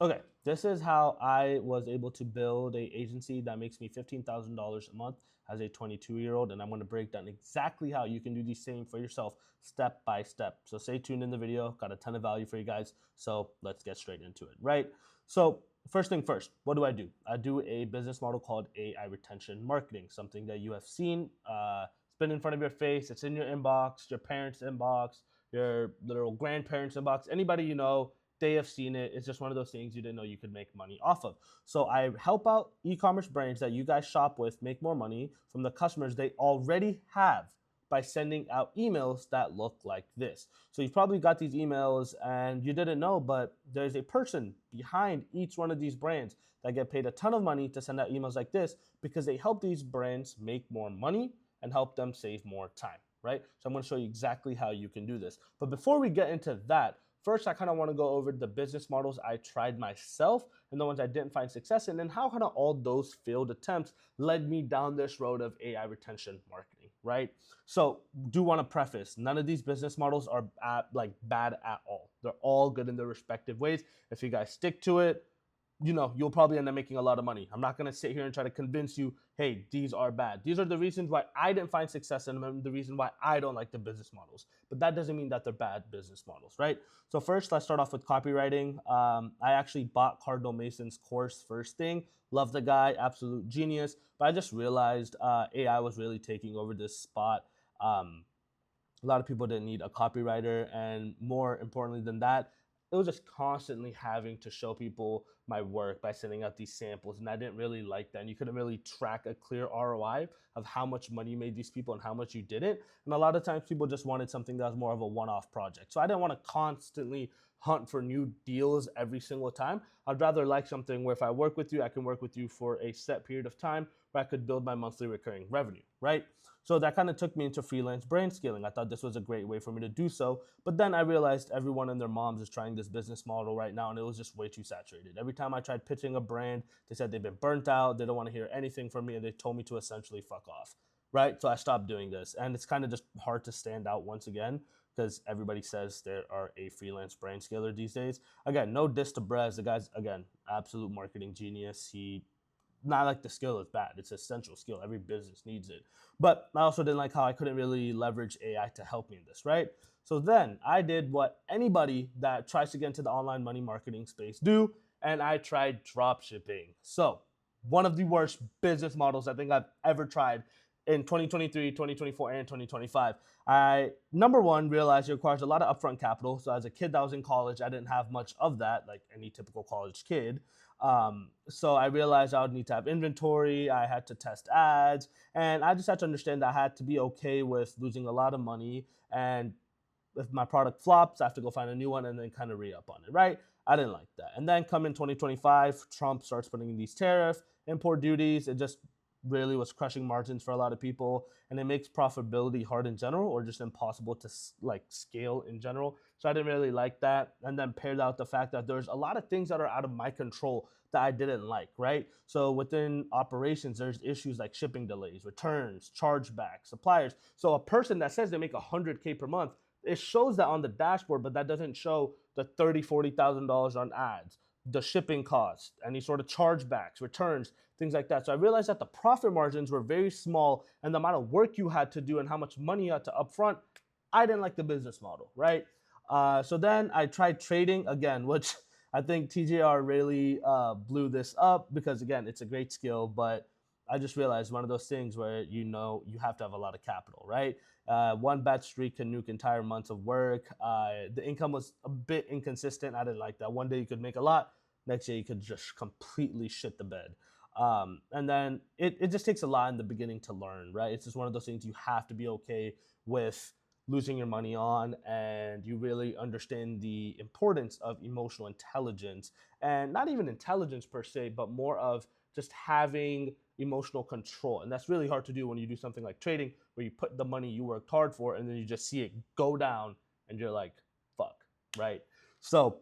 Okay, this is how I was able to build a agency that makes me $15,000 a month as a 22-year-old, and I'm going to break down exactly how you can do the same for yourself step by step. So stay tuned in the video. Got a ton of value for you guys. So let's get straight into it, right? So first thing first, what do? I do a business model called AI retention marketing, something that you have seen. It's been in front of your face. It's in your inbox, your parents' inbox, your little grandparents' inbox, anybody you know, they have seen it. It's just one of those things you didn't know you could make money off of. So I help out e-commerce brands that you guys shop with make more money from the customers they already have by sending out emails that look like this. So you've probably got these emails and you didn't know, but there's a person behind each one of these brands that get paid a ton of money to send out emails like this because they help these brands make more money and help them save more time, right? So I'm going to show you exactly how you can do this. But before we get into that, first, I kind of want to go over the business models I tried myself and the ones I didn't find success in, and how kind of all those failed attempts led me down this road of AI retention marketing, right? So, do want to preface, none of these business models are bad at all. They're all good in their respective ways. If you guys stick to it, you'll probably end up making a lot of money. I'm not going to sit here and try to convince you, hey, these are bad. These are the reasons why I didn't find success in them and the reason why I don't like the business models. But that doesn't mean that they're bad business models, right? So first, let's start off with copywriting. I actually bought Cardinal Mason's course first thing. Love the guy, absolute genius. But I just realized AI was really taking over this spot. A lot of people didn't need a copywriter, and more importantly than that, it was just constantly having to show people my work by sending out these samples, and I didn't really like that. And you couldn't really track a clear ROI of how much money you made these people and how much you didn't. And a lot of times people just wanted something that was more of a one-off project. So I didn't want to constantly hunt for new deals every single time. I'd rather like something where if I work with you, I can work with you for a set period of time where I could build my monthly recurring revenue, right? So that kind of took me into freelance brand scaling. I thought this was a great way for me to do so. But then I realized everyone and their moms is trying this business model right now, and it was just way too saturated. Every time I tried pitching a brand, they said they've been burnt out, they don't want to hear anything from me, and they told me to essentially fuck off, right? So I stopped doing this. And it's kind of just hard to stand out once again because everybody says they are a freelance brand scaler these days. Again, no diss to Brez. The guy's, again, absolute marketing genius. He not like the skill is bad. It's an essential skill. Every business needs it. But I also didn't like how I couldn't really leverage AI to help me in this, right? So then I did what anybody that tries to get into the online money marketing space do, and I tried drop shipping. So one of the worst business models I think I've ever tried in 2023, 2024, and 2025. I, number one, realized it requires a lot of upfront capital. So as a kid that was in college, I didn't have much of that, like any typical college kid. So I realized I would need to have inventory, I had to test ads, and I just had to understand that I had to be okay with losing a lot of money. And if my product flops, I have to go find a new one and then kind of re-up on it, right? I didn't like that. And then come in 2025, Trump starts putting in these tariffs, import duties. It just really was crushing margins for a lot of people, and it makes profitability hard in general or just impossible to like scale in general. So I didn't really like that. And then paired out the fact that there's a lot of things that are out of my control that I didn't like, right? So within operations, there's issues like shipping delays, returns, chargebacks, suppliers. So a person that says they make 100K per month, it shows that on the dashboard, but that doesn't show the $30,000-$40,000 on ads, the shipping costs, any sort of chargebacks, returns, things like that. So I realized that the profit margins were very small, and the amount of work you had to do and how much money you had to upfront, I didn't like the business model, right? So then I tried trading again, which I think TJR really blew this up because, again, it's a great skill, but I just realized one of those things where you have to have a lot of capital, right? One bad streak can nuke entire months of work. The income was a bit inconsistent. I didn't like that. One day you could make a lot, next day you could just completely shit the bed. And then it just takes a lot in the beginning to learn, right? It's just one of those things you have to be okay with losing your money on, and you really understand the importance of emotional intelligence, and not even intelligence per se, but more of just having emotional control. And that's really hard to do when you do something like trading, where you put the money you worked hard for and then you just see it go down and you're like, fuck, right? So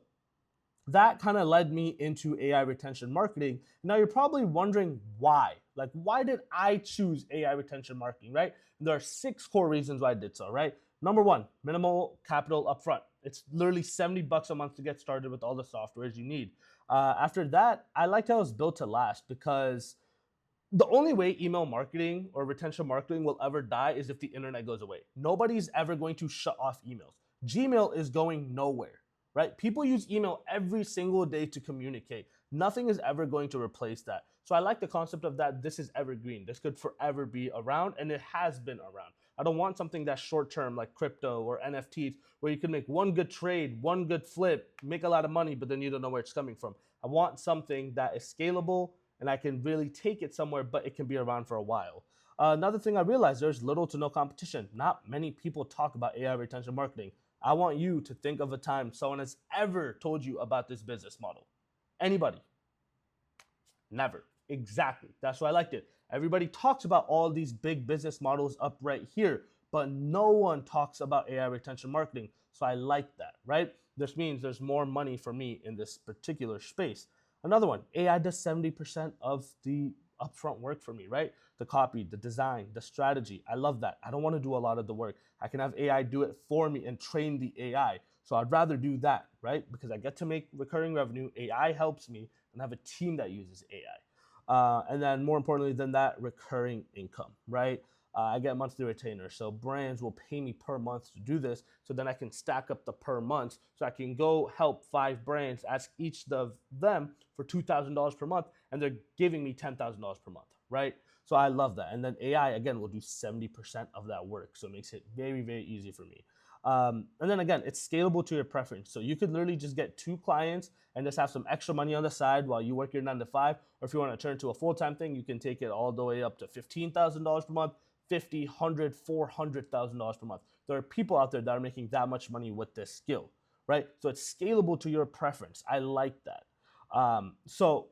that kind of led me into AI retention marketing. Now you're probably wondering why. Like, why did I choose AI retention marketing, right? And there are 6 core reasons why I did so, right? Number one, minimal capital upfront. It's literally $70 a month to get started with all the softwares you need. After that, I liked how it's built to last because the only way email marketing or retention marketing will ever die is if the internet goes away. Nobody's ever going to shut off emails. Gmail is going nowhere, right? People use email every single day to communicate. Nothing is ever going to replace that. So I like the concept of that. This is evergreen. This could forever be around, and it has been around. I don't want something that's short term like crypto or NFTs where you can make one good trade, one good flip, make a lot of money, but then you don't know where it's coming from. I want something that is scalable and I can really take it somewhere, but it can be around for a while. Another thing I realized, there's little to no competition. Not many people talk about AI retention marketing. I want you to think of a time someone has ever told you about this business model. Anybody? Never. Exactly. That's why I liked it. Everybody talks about all these big business models up right here, but no one talks about AI retention marketing. So I like that, right? This means there's more money for me in this particular space. Another one, AI does 70% of the upfront work for me, right? The copy, the design, the strategy. I love that. I don't want to do a lot of the work. I can have AI do it for me and train the AI. So I'd rather do that, right? Because I get to make recurring revenue. AI helps me and have a team that uses AI. And then more importantly than that, recurring income, right? I get monthly retainers. So brands will pay me per month to do this. So then I can stack up the per month. So I can go help 5 brands, ask each of them for $2,000 per month, and they're giving me $10,000 per month, right? So I love that. And then AI, again, will do 70% of that work. So it makes it very, very easy for me. And then again, it's scalable to your preference. So you could literally just get 2 clients and just have some extra money on the side while you work your 9 to 5. Or if you want to turn to a full-time thing, you can take it all the way up to $15,000 per month, $50,000, $100,000, $400,000 per month. There are people out there that are making that much money with this skill, right? So it's scalable to your preference. I like that. So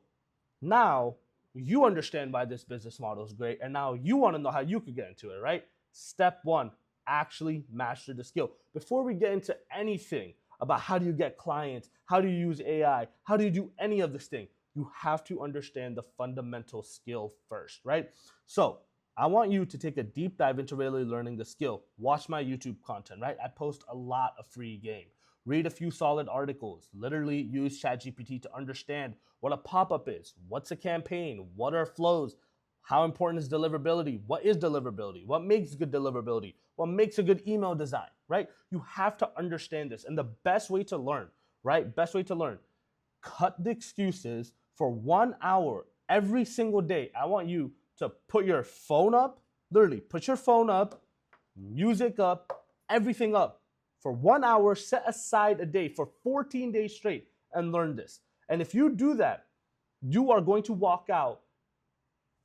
now you understand why this business model is great, and now you want to know how you could get into it, right? Step 1, actually master the skill. Before we get into anything about how do you get clients, how do you use AI, how do you do any of this thing, you have to understand the fundamental skill first, right? So I want you to take a deep dive into really learning the skill. Watch my YouTube content, right? I post a lot of free game. Read a few solid articles. Literally use ChatGPT to understand what a pop-up is, what's a campaign, what are flows, how important is deliverability, what is deliverability, what makes good deliverability, what makes a good email design, right? You have to understand this. And the best way to learn, right? Best way to learn, cut the excuses for 1 hour every single day. I want you to put your phone up, literally put your phone up, music up, everything up for 1 hour, set aside a day for 14 days straight and learn this. And if you do that, you are going to walk out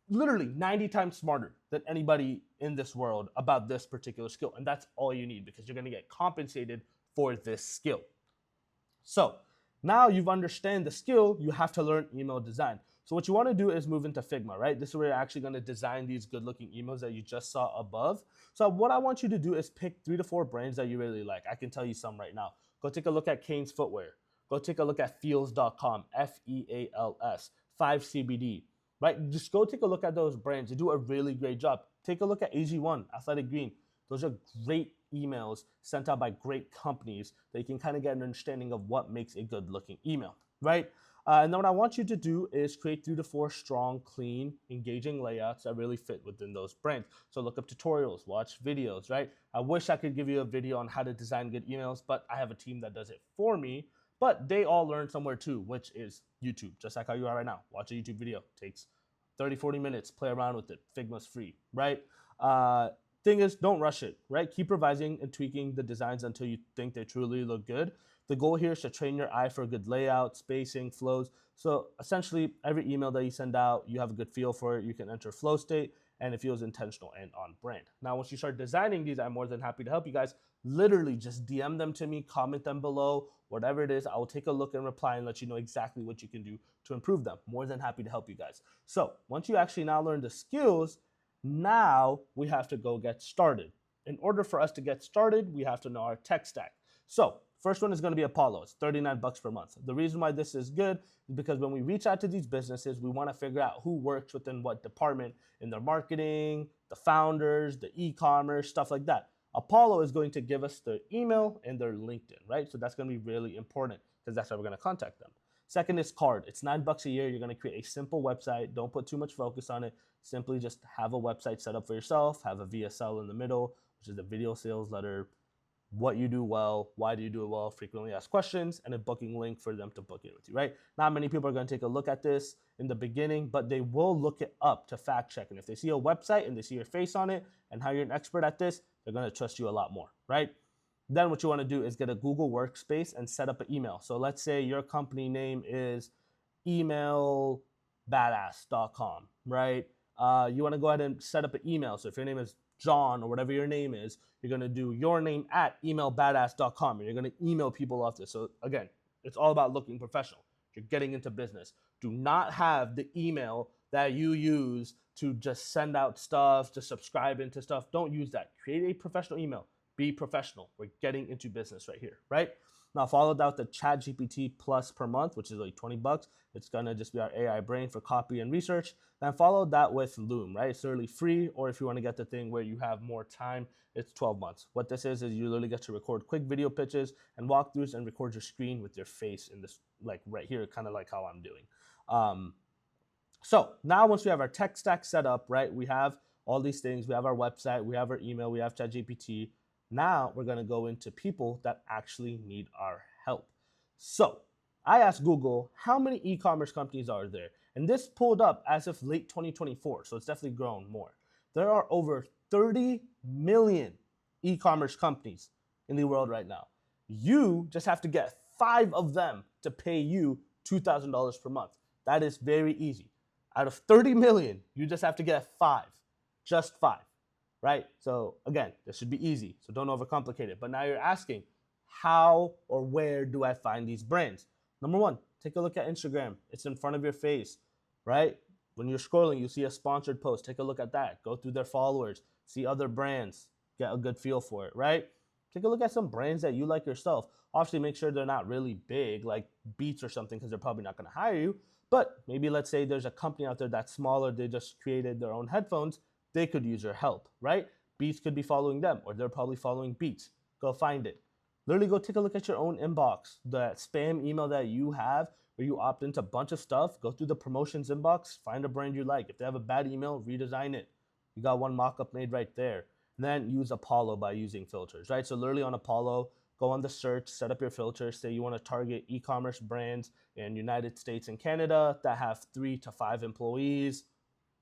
literally 90 times smarter than anybody in this world about this particular skill. And that's all you need because you're going to get compensated for this skill. So now you've understand the skill, you have to learn email design. So what you want to do is move into Figma, right? This is where you're actually going to design these good looking emails that you just saw above. So what I want you to do is pick 3 to 4 brands that you really like. I can tell you some right now. Go take a look at Kane's Footwear. Go take a look at feals.com, Feals, 5CBD, right? Just go take a look at those brands. They do a really great job. Take a look at AG1, Athletic Green. Those are great emails sent out by great companies that you can kind of get an understanding of what makes a good looking email, right? And then what I want you to do is create 3 to 4 strong, clean, engaging layouts that really fit within those brands. So look up tutorials, watch videos, right? I wish I could give you a video on how to design good emails, but I have a team that does it for me. But they all learn somewhere too, which is YouTube, just like how you are right now. Watch a YouTube video. It takes 30, 40 minutes, play around with it. Figma's free, right? Thing is, don't rush it, right? Keep revising and tweaking the designs until you think they truly look good. The goal here is to train your eye for good layout, spacing, flows. So essentially, every email that you send out, you have a good feel for it. You can enter flow state, and it feels intentional and on brand. Now, once you start designing these, I'm more than happy to help you guys. Literally, just DM them to me, comment them below, whatever it is. I will take a look and reply and let you know exactly what you can do to improve them. More than happy to help you guys. So once you actually now learn the skills, now we have to go get started. In order for us to get started, we have to know our tech stack. So first one is going to be Apollo. It's $39 per month. The reason why this is good is because when we reach out to these businesses, we want to figure out who works within what department in their marketing, the founders, the e-commerce, stuff like that. Apollo is going to give us their email and their LinkedIn, right? So that's going to be really important because that's how we're going to contact them. Second is Card. It's $9 a year. You're going to create a simple website. Don't put too much focus on it. Simply just have a website set up for yourself, have a VSL in the middle, which is a video sales letter, what you do well, why do you do it well, frequently asked questions, and a booking link for them to book in with you, right? Not many people are going to take a look at this in the beginning, but they will look it up to fact check. And if they see a website and they see your face on it and how you're an expert at this, they're going to trust you a lot more, right? Then what you want to do is get a Google Workspace and set up an email. So let's say your company name is emailbadass.com, right? You want to go ahead and set up an email. So if your name is John or whatever your name is, you're going to do your name at emailbadass.com and you're going to email people off this. So again, it's all about looking professional. You're getting into business. Do not have the email that you use to just send out stuff, to subscribe into stuff. Don't use that. Create a professional email. Be professional. We're getting into business right here, right? Now, follow that with the ChatGPT Plus per month, which is like $20. It's going to just be our AI brain for copy and research. Then follow that with Loom, right? It's literally free, or if you want to get the thing where you have more time, it's 12 months. What this is you literally get to record quick video pitches and walkthroughs and record your screen with your face in this, like right here, kind of like how I'm doing. So now once we have our tech stack set up, right, we have all these things. We have our website, we have our email, we have ChatGPT. Now we're going to go into people that actually need our help. So I asked Google, how many e-commerce companies are there? And this pulled up as of late 2024. So it's definitely grown more. There are over 30 million e-commerce companies in the world right now. You just have to get 5 of them to pay you $2,000 per month. That is very easy. Out of 30 million, you just have to get 5, just 5. Right? So again, this should be easy. So don't overcomplicate it. But now you're asking, how or where do I find these brands? Number one, take a look at Instagram. It's in front of your face, right? When you're scrolling, you see a sponsored post. Take a look at that. Go through their followers. See other brands. Get a good feel for it, right? Take a look at some brands that you like yourself. Obviously, make sure they're not really big, like Beats or something, because they're probably not going to hire you. But maybe let's say there's a company out there that's smaller. They just created their own headphones. They could use your help, right? Beats could be following them, or they're probably following Beats. Go find it. Literally go take a look at your own inbox, the spam email that you have, where you opt into a bunch of stuff. Go through the promotions inbox, find a brand you like. If they have a bad email, redesign it. You got one mock-up made right there. And then use Apollo by using filters, right? So literally on Apollo, go on the search, set up your filters. Say you want to target e-commerce brands in United States and Canada that have 3 to 5 employees.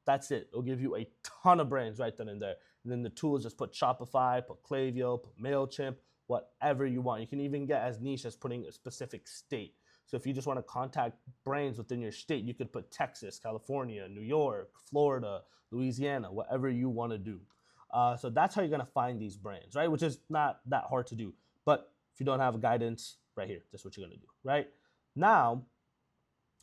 That's it. It'll give you a ton of brands right then and there. And then the tools just put Shopify, put Klaviyo, put MailChimp, whatever you want. You can even get as niche as putting a specific state. So if you just want to contact brands within your state, you could put Texas, California, New York, Florida, Louisiana, whatever you want to do. So that's how you're going to find these brands, right? Which is not that hard to do. But if you don't have guidance, right here, that's what you're going to do, right? Now,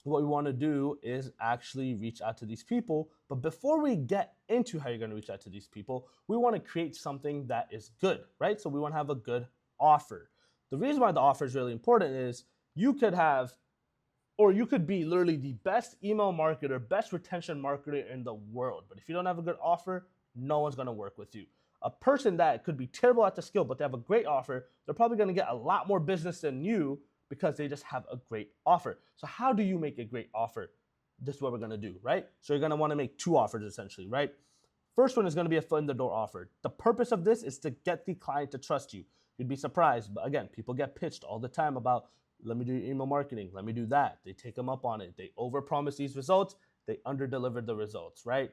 what we want to do is actually reach out to these people. But before we get into how you're going to reach out to these people, we want to create something that is good, right? So we want to have a good offer. The reason why the offer is really important is you could have, or you could be literally the best email marketer, best retention marketer in the world. But if you don't have a good offer, no one's going to work with you. A person that could be terrible at the skill, but they have a great offer, they're probably going to get a lot more business than you because they just have a great offer. So how do you make a great offer? This is what we're going to do, right? So you're going to want to make 2 offers essentially, right? First one is going to be a foot in the door offer. The purpose of this is to get the client to trust you. You'd be surprised, but again, people get pitched all the time about, let me do email marketing, let me do that. They take them up on it. They overpromise these results. They underdeliver the results, right?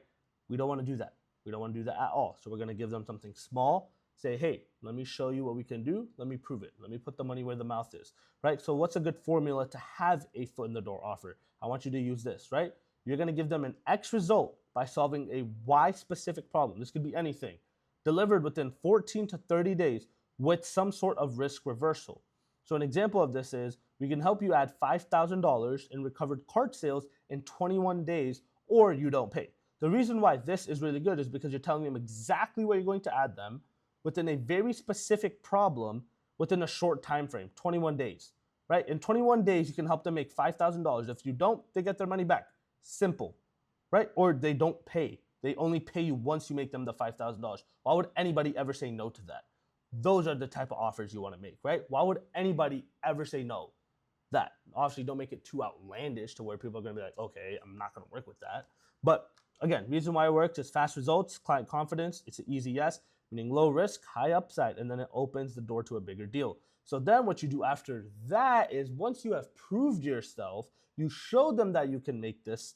We don't want to do that. We don't want to do that at all. So we're going to give them something small. Say, hey, let me show you what we can do. Let me prove it. Let me put the money where the mouth is, right? So what's a good formula to have a foot in the door offer? I want you to use this, right? You're going to give them an X result by solving a Y specific problem. This could be anything. Delivered within 14 to 30 days with some sort of risk reversal. So an example of this is we can help you add $5,000 in recovered cart sales in 21 days or you don't pay. The reason why this is really good is because you're telling them exactly where you're going to add them within a very specific problem within a short time frame, 21 days, right? In 21 days, you can help them make $5,000. If you don't, they get their money back. Simple, right? Or they don't pay. They only pay you once you make them the $5,000. Why would anybody ever say no to that? those are the type of offers you want to make, right? Why would anybody ever say no? That obviously don't make it too outlandish to where people are going to be like, okay, I'm not going to work with that. But again, reason why it works is fast results, client confidence. It's an easy yes, meaning low risk, high upside, and then it opens the door to a bigger deal. So then what you do after that is once you have proved yourself, you show them that you can make this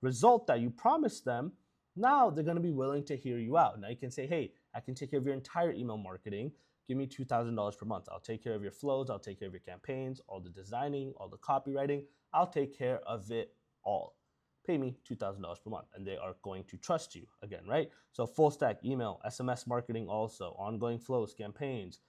result that you promised them. Now they're going to be willing to hear you out. Now you can say, hey, I can take care of your entire email marketing. Give me $2,000 per month. I'll take care of your flows. I'll take care of your campaigns, all the designing, all the copywriting. I'll take care of it all. Pay me $2,000 per month. And they are going to trust you again, right? So full stack email, SMS marketing also, ongoing flows, campaigns.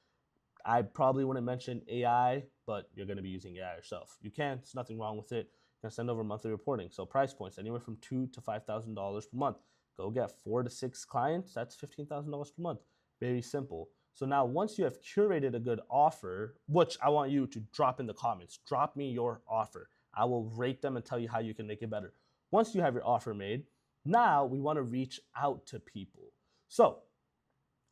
I probably wouldn't mention AI, but you're going to be using AI yourself. You can. There's nothing wrong with it. You can send over monthly reporting. So price points anywhere from $2,000 to $5,000 per month. Go get 4 to 6 clients. That's $15,000 per month. Very simple. So now once you have curated a good offer, which I want you to drop in the comments, drop me your offer. I will rate them and tell you how you can make it better. Once you have your offer made, now we want to reach out to people. So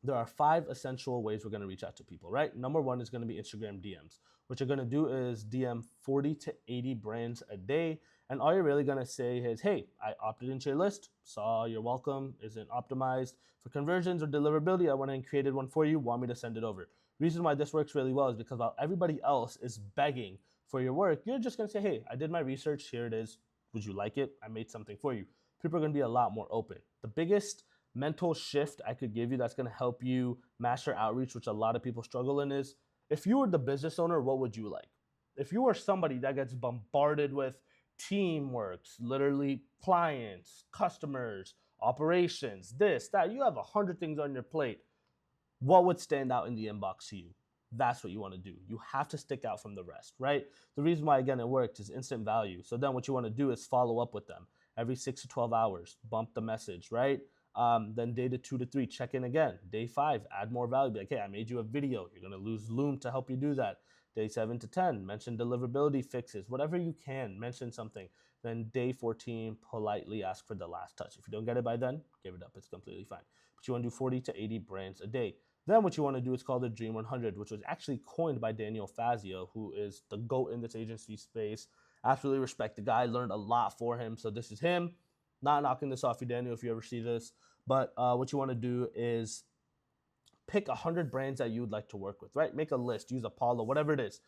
there are 5 essential ways we're going to reach out to people, right? Number 1 is going to be Instagram DMs. What you're going to do is DM 40 to 80 brands a day. And all you're really going to say is, hey, I opted into your list, saw your welcome isn't optimized for conversions or deliverability. I went and created one for you, want me to send it over. Reason why this works really well is because while everybody else is begging for your work, you're just going to say, hey, I did my research, here it is. Would you like it? I made something for you. People are going to be a lot more open. The biggest mental shift I could give you that's going to help you master outreach, which a lot of people struggle in, is if you were the business owner, what would you like? If you were somebody that gets bombarded with teamworks, literally clients, customers, operations, this, that, you have 100 things on your plate, what would stand out in the inbox to you? That's what you want to do. You have to stick out from the rest, right? The reason why, again, it works is instant value. So then what you want to do is follow up with them every 6 to 12 hours, bump the message, right? Then day to 2 to 3, check in again. Day 5, add more value. Be like, hey, I made you a video. You're going to lose Loom to help you do that. Day 7 to 10, mention deliverability fixes. Whatever you can, mention something. Then day 14, politely ask for the last touch. If you don't get it by then, give it up. It's completely fine. But you want to do 40 to 80 brands a day. Then what you want to do is called the Dream 100, which was actually coined by Daniel Fazio, who is the GOAT in this agency space. Absolutely respect the guy. Learned a lot for him. So this is him. Not knocking this off you, Daniel, if you ever see this. But what you want to do is pick 100 brands that you would like to work with, right? Make a list, use Apollo, whatever it is.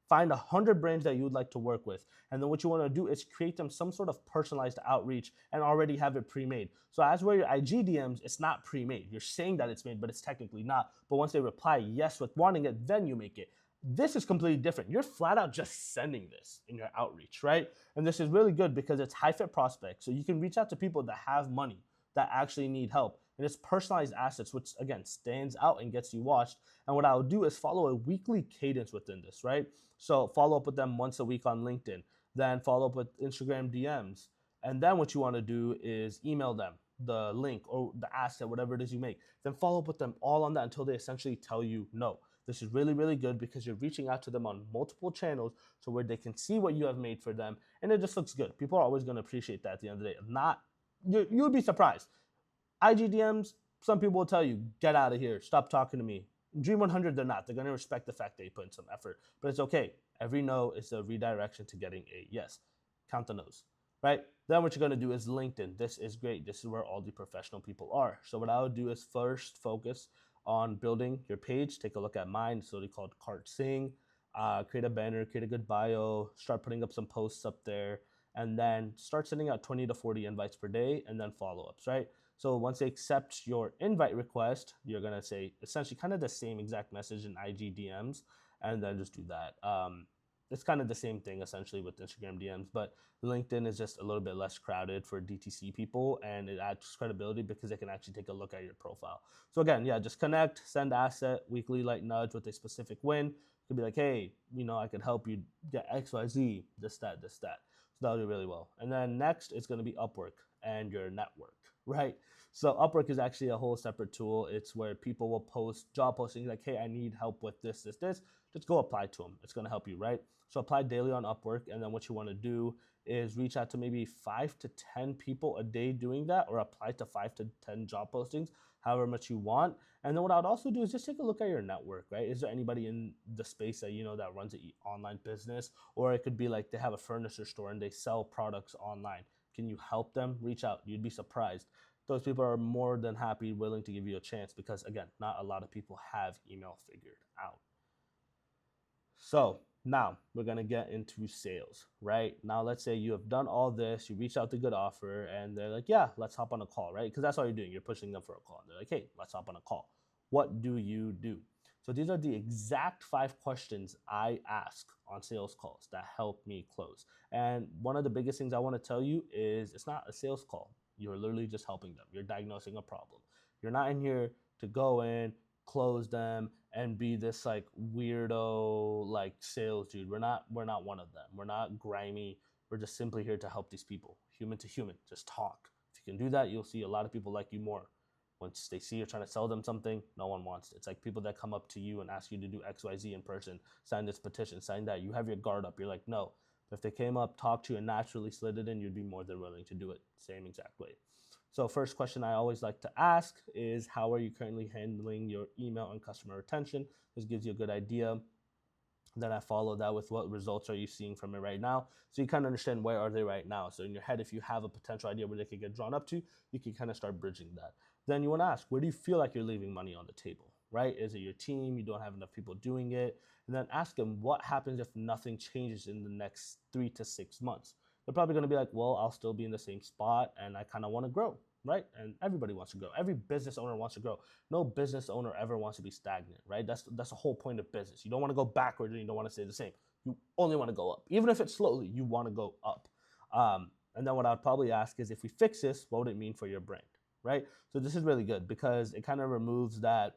Find 100 brands that you would like to work with. And then what you want to do is create them some sort of personalized outreach and already have it pre-made. So as where your IG DMs, it's not pre-made. You're saying that it's made, but it's technically not. But once they reply yes with wanting it, then you make it. This is completely different. You're flat out just sending this in your outreach, right? And this is really good because it's high fit prospects. So you can reach out to people that have money, that actually need help. And it's personalized assets, which again stands out and gets you watched. And what I'll do is follow a weekly cadence within this, right? So follow up with them once a week on LinkedIn, then follow up with Instagram DMs. And then what you want to do is email them the link or the asset, whatever it is you make. Then follow up with them all on that until they essentially tell you no. This is really, really good because you're reaching out to them on multiple channels so where they can see what you have made for them. And it just looks good. People are always going to appreciate that at the end of the day. Not, you would be surprised. IG DMs, some people will tell you, get out of here, stop talking to me. Dream 100, they're not. They're going to respect the fact that you put in some effort. But it's okay. Every no is a redirection to getting a yes. Count the no's, right? Then what you're going to do is LinkedIn. This is great. This is where all the professional people are. So what I would do is first focus on building your page. Take a look at mine. It's literally called Cart Sing. Create a banner, create a good bio, start putting up some posts up there, and then start sending out 20 to 40 invites per day and then follow-ups, right? So once they accept your invite request, you're going to say essentially kind of the same exact message in IG DMs and then just do that. It's kind of the same thing essentially with Instagram DMs, but LinkedIn is just a little bit less crowded for DTC people and it adds credibility because they can actually take a look at your profile. So again, yeah, just connect, send asset, weekly light nudge with a specific win. You could be like, hey, I could help you get XYZ, this, that. So that'll do really well. And then next, it's going to be Upwork and your network, right? So Upwork is actually a whole separate tool. It's where people will post job postings like, hey, I need help with this. Just go apply to them. It's going to help you, right? So apply daily on Upwork. And then what you want to do is reach out to maybe 5 to 10 people a day doing that or apply to 5 to 10 job postings. however much you want. And then what I'd also do is just take a look at your network, right? Is there anybody in the space that you know that runs an online business? Or it could be like they have a furniture store and they sell products online. Can you help them? Reach out. You'd be surprised. Those people are more than happy, willing to give you a chance because, again, not a lot of people have email figured out. So now we're going to get into sales, right? Now, let's say you have done all this, you reach out to good offer, and they're like, yeah, let's hop on a call, right? Because that's all you're doing. You're pushing them for a call. And they're like, hey, let's hop on a call. What do you do? So these are the exact 5 questions I ask on sales calls that help me close. And one of the biggest things I want to tell you is it's not a sales call. You're literally just helping them. You're diagnosing a problem. You're not in here to go in, close them, and be this like weirdo like sales dude. We're not one of them. We're not grimy. We're just simply here to help these people, human to human. Just talk. If you can do that, you'll see a lot of people like you more. Once they see you're trying to sell them something, no one wants it. It's like people that come up to you and ask you to do XYZ in person, sign this petition, sign that. You have your guard up. You're like, no. But if they came up, talked to you, and naturally slid it in, you'd be more than willing to do it. Same exact way. So first question I always like to ask is, how are you currently handling your email and customer retention? This gives you a good idea. Then I follow that with what results are you seeing from it right now? So you kind of understand where are they right now. So in your head, if you have a potential idea where they could get drawn up to, you can kind of start bridging that. Then you want to ask, where do you feel like you're leaving money on the table, right? Is it your team? You don't have enough people doing it? And then ask them, what happens if nothing changes in the next 3 to 6 months? They're probably going to be like, well, I'll still be in the same spot and I kind of want to grow, right? And everybody wants to grow. Every business owner wants to grow. No business owner ever wants to be stagnant, right? That's the whole point of business. You don't want to go backwards and you don't want to stay the same. You only want to go up. Even if it's slowly, you want to go up. And then what I'd probably ask is, if we fix this, what would it mean for your brand, right? So this is really good because it kind of removes that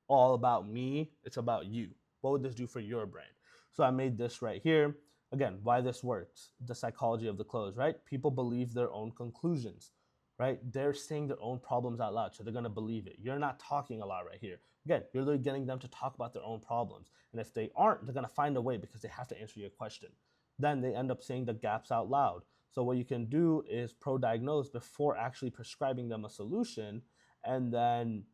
all about me. It's about you. What would this do for your brand? So I made this right here. Again, why this works, the psychology of the close, right? People believe their own conclusions, right? They're saying their own problems out loud, so they're gonna believe it. You're not talking a lot right here. Again, you're literally getting them to talk about their own problems. And if they aren't, they're gonna find a way because they have to answer your question. Then they end up saying the gaps out loud. So what you can do is pro-diagnose before actually prescribing them a solution, and then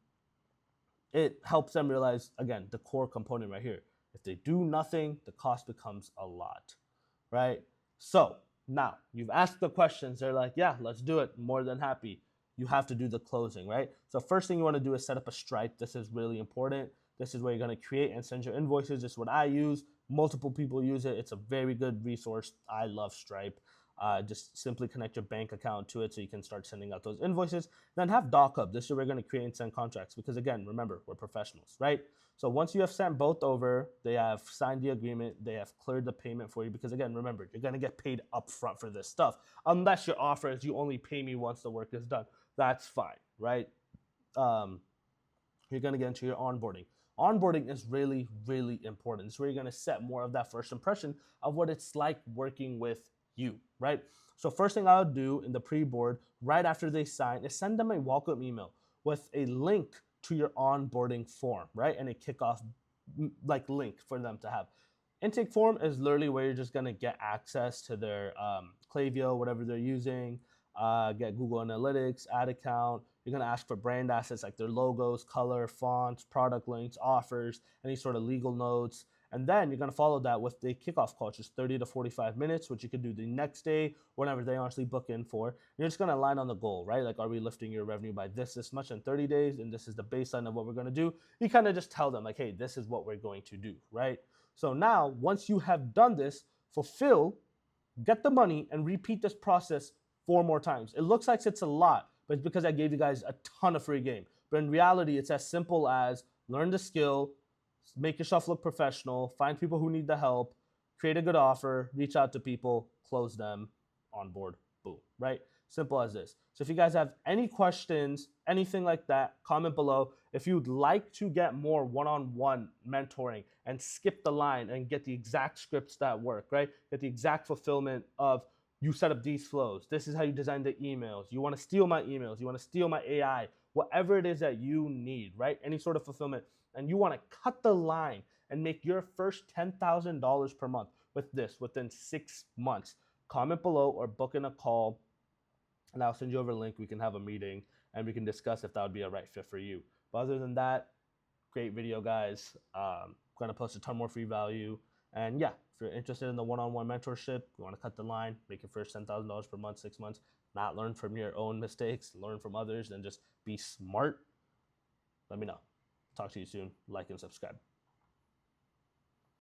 it helps them realize, again, the core component right here. If they do nothing, the cost becomes a lot, right? So now you've asked the questions. They're like, yeah, let's do it. More than happy. You have to do the closing, right? So first thing you want to do is set up a Stripe. This is really important. This is where you're going to create and send your invoices. This is what I use. Multiple people use it. It's a very good resource. I love Stripe. Just simply connect your bank account to it so you can start sending out those invoices. Then have DocHub. This is where we're going to create and send contracts because, again, remember, we're professionals, right? So once you have sent both over, they have signed the agreement, they have cleared the payment for you because, again, remember, you're going to get paid upfront for this stuff unless your offer is you only pay me once the work is done. That's fine, right? You're going to get into your onboarding. Onboarding is really, really important. It's where you're going to set more of that first impression of what it's like working with you, right? So first thing I'll do in the pre-board right after they sign is send them a welcome email with a link to your onboarding form, right? And a kickoff like link for them to have. Intake form is literally where you're just gonna get access to their Klaviyo, whatever they're using, get Google Analytics, ad account. You're gonna ask for brand assets like their logos, color, fonts, product links, offers, any sort of legal notes. And then you're gonna follow that with the kickoff call, which is 30 to 45 minutes, which you could do the next day, whenever they honestly book in for. You're just gonna align on the goal, right? Like, are we lifting your revenue by this much in 30 days? And this is the baseline of what we're gonna do. You kind of just tell them like, hey, this is what we're going to do, right? So now, once you have done this, fulfill, get the money, and repeat this process 4 more times. It looks like it's a lot, but it's because I gave you guys a ton of free game. But in reality, it's as simple as learn the skill, make yourself look professional, find people who need the help, create a good offer, reach out to people, close them, on board, boom, right? Simple as this. So if you guys have any questions, anything like that, comment below. If you'd like to get more one-on-one mentoring and skip the line and get the exact scripts that work, right? Get the exact fulfillment of, you set up these flows. This is how you design the emails. You want to steal my emails. You want to steal my AI. Whatever it is that you need, right? Any sort of fulfillment. And you want to cut the line and make your first $10,000 per month with this within 6 months. Comment below or book in a call, and I'll send you over a link. We can have a meeting and we can discuss if that would be a right fit for you. But other than that, great video, guys. Gonna post a ton more free value. And yeah, if you're interested in the one-on-one mentorship, you want to cut the line, make your first $10,000 per month, 6 months, not learn from your own mistakes, learn from others, and just be smart, let me know. Talk to you soon. Like and subscribe.